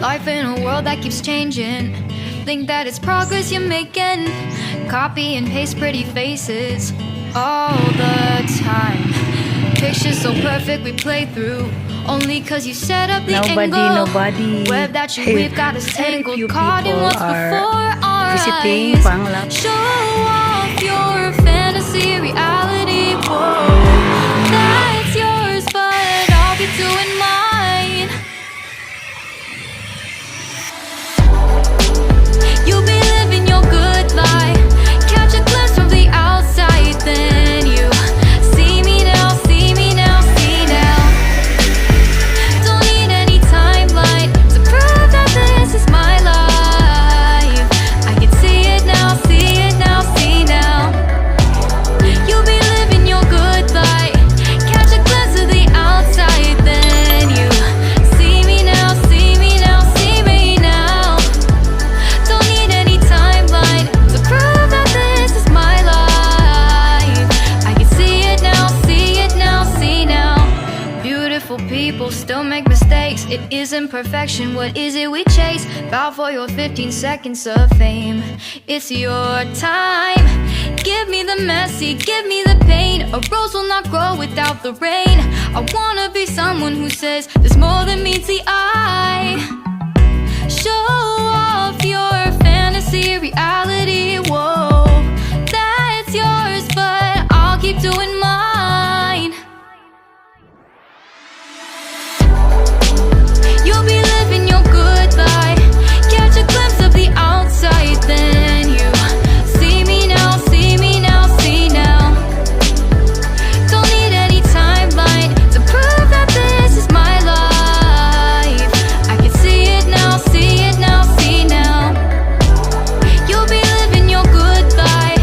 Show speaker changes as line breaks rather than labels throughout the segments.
Life in a world that keeps changing. Think that it's progress you're making. Copy and paste pretty faces all the time. Pictures so perfect we play through. Only cause you set up the angle.
Nobody.
Web that you we've got us tangled. Caught in what's before our
visiting
eyes.
Panglao.
Show off your fantasy reality. Whoa, that's yours, but I'll be doing mine. You'll be living your good life. Catch a glimpse from the outside, then you see me now, see me now, see now. Don't need any timeline to prove that this is my life. I can see it now, see it now, see now. You'll be living your good life. Catch a glimpse of the outside, then you see me now, see me now, see me now. Don't need any timeline to prove that this is my life. I can see it now, see it now, see now. Beautiful people still make mistakes. It isn't perfection, what is it we chase? Bow for your 15 seconds of fame. It's your time. Give me the messy, give me the pain. A rose will not grow without the rain. I wanna be someone who says there's more than meets the eye. Show off your fantasy reality. Whoa, that's yours, but I'll keep doing mine. You'll be living your good life. Catch a glimpse of the outside, then you see me now, see me now, see now. Don't need any timeline to prove that this is my life. I can see it now, see it now, see now. You'll be living your good life.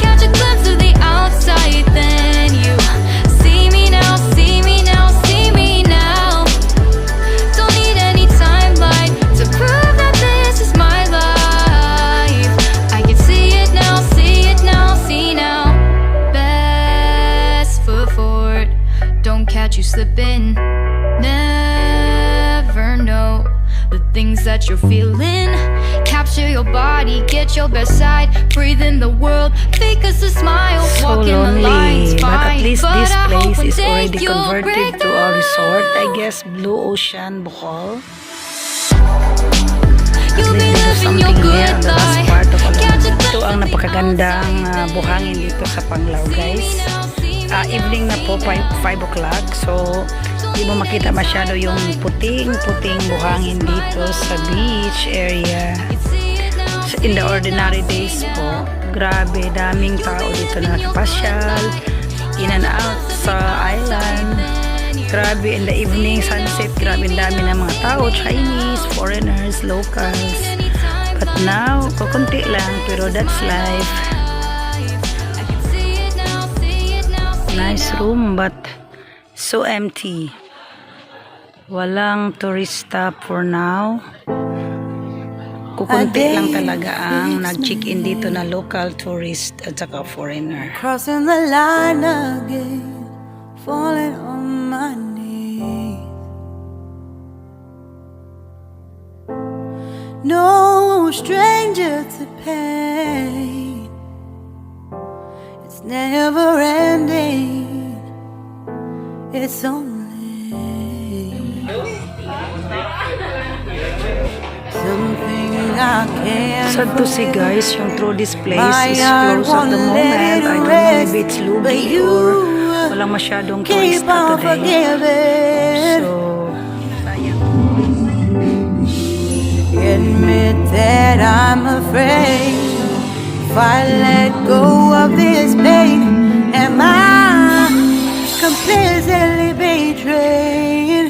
Catch a glimpse of the outside, then you see me now, see me now, see me now. Don't need any timeline to prove that this is my life. I can see it now, see it now, see now. Best foot forward, don't catch you slipping. Never know the things that you're feeling. Capture your body, get your best side. Breathe in the world, fake us a smile.
So
Walk in the lines,
lonely, but at
fine.
least
But
this
I hope
place
one
is
day
already
you'll break
converted to
the
a resort. I
rule.
guess Blue Ocean, Bohol. At
You'll be
least there's
living your
something here
good
on the last
life.
part of Alona.
Catch a
Ito
glimpse
ang
of the
napakagandang
outside,
buhangin dito sa Panglao, guys. Evening na po, 5 o'clock. So, di mo makita masyado yung puting-puting buhangin dito sa beach area. So, in the ordinary days po, grabe, daming tao dito na nakapasyal, in and out sa island. Grabe, in the evening sunset, grabe dami ng mga tao, Chinese, foreigners, locals. But now, kukunti lang, pero that's life. Nice room, but so empty. Walang tourista for now. Kukunti lang talaga ang nag-check-in dito na local tourist at saka foreigner.
Crossing the line again, falling on my knees. No stranger to pain. It's never ending. It's only something I can't.
Sad to see, guys, yung through this place
My
is
heart
closed at the
won't
moment.
let it
I don't know
rest,
if it's
but
lugi
you
or walang masyadong
keep
tourista
on
today.
forgiving.
So, sayang.
Admit that I'm afraid. If I let go of this pain, am I completely betrayed?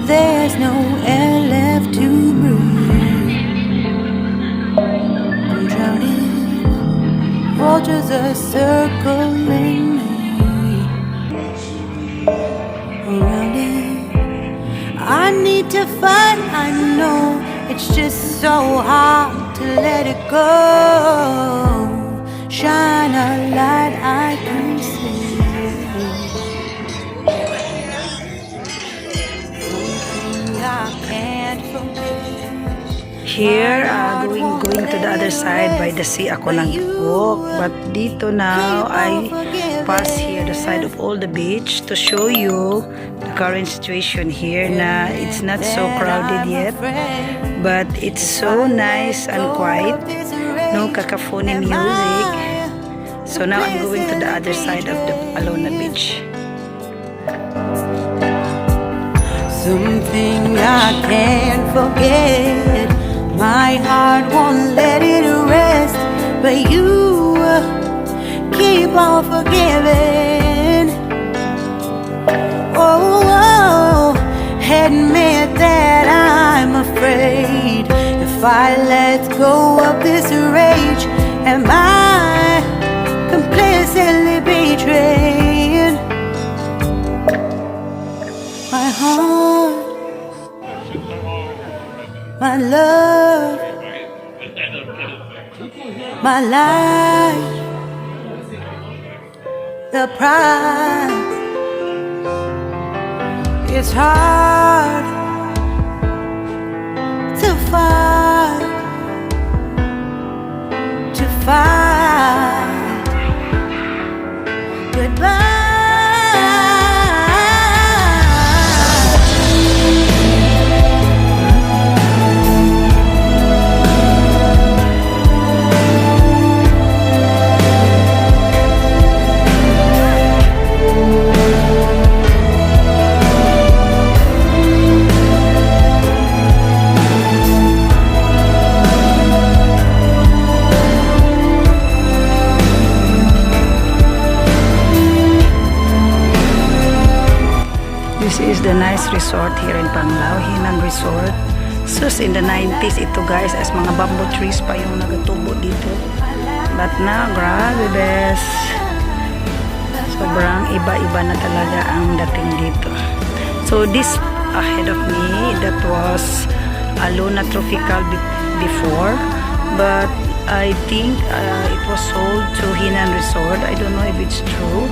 There's no air left to breathe. I'm drowning. Vultures are circling me. Around it, I need to fight. I know it's just so hard to let it go. Shine a light I can see.
Here, going to the other side by the sea ako nag-walk. But dito now, I pass here the side of all the beach to show you the current situation here na it's not so crowded yet. But it's so nice and quiet. No cacophony music. So now I'm going to the other side of the Alona beach.
Something I can't forget. My heart won't let it rest, but you keep on forgiving. Oh, admit that I'm afraid. If I let go of this rage, am I complicitly betraying my heart? My love, my life, the price. It's hard to fight goodbye.
This is the nice resort here in Panglao, HEHE.ALONAH Resort. So in the 90s ito guys, as mga bamboo trees pa yung nagatubo dito. But now, grabe bes. Sobrang iba-iba na talaga ang dating dito. So this ahead of me, that was Alona Tropical before. But I think it was sold to HEHE.ALONAH Resort. I don't know if it's true.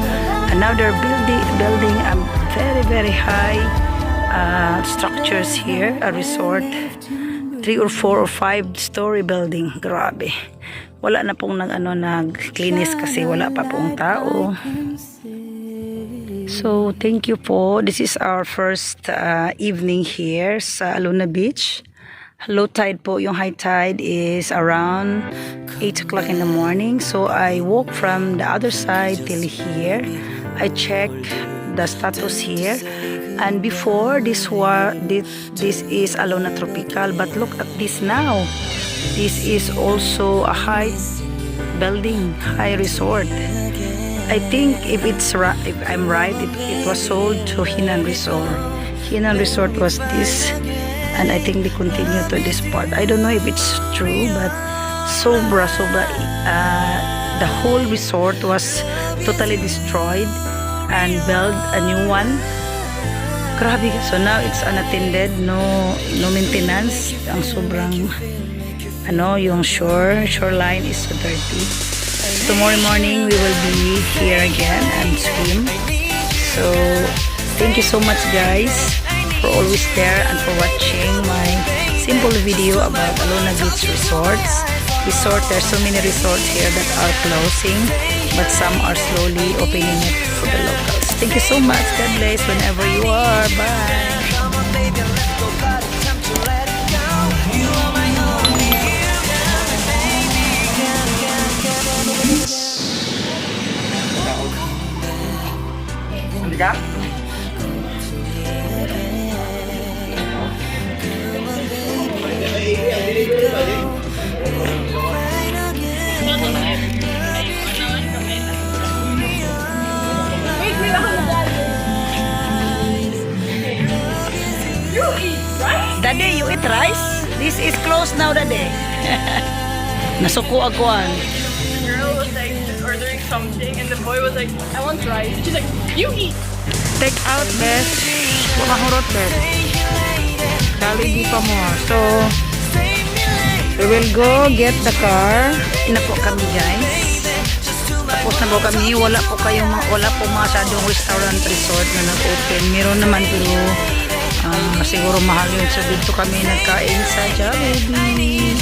And now they're building a very high structures here, a resort, 3 or 4 or 5 story building. Grabe. Wala na pong nag-cleanis kasi wala pa pong tao. So thank you po. This is our first evening here sa Alona Beach. Low tide po, yung high tide is around 8 o'clock in the morning. So I walk from the other side till here. I check the status here, and before this is Alona Tropical, but look at this now. This is also a high building, high resort. I think if I'm right, it was sold to HEHE.ALONAH Resort. HEHE.ALONAH Resort was this, and I think they continue to this part. I don't know if it's true, but sobra the whole resort was totally destroyed and build a new one. Grabe. So now it's unattended, no maintenance. Ang sobrang yung shoreline is so dirty. Tomorrow morning we will be here again and swim. So thank you so much guys for always there and for watching my simple video about Alona Beach Resorts. There's so many resorts here that are closing, but some are slowly opening it for the locals. Thank you so much. God bless whenever you are. Bye. Daddy, you eat rice? This is closed now, Daddy. Nasuko aguan.
The girl was like just ordering something, and the boy was like, I want rice. And she's like, you eat.
Take out, Bes. Pumahurot, Bes. Kali di pa mo. So, we will go get the car. Ina po kami, guys. Tapos na po kami. Wala po masyadong restaurant resort na nag-open. Meron naman pero siguro mahal yun. So dito kami nagkain sa Jollibee.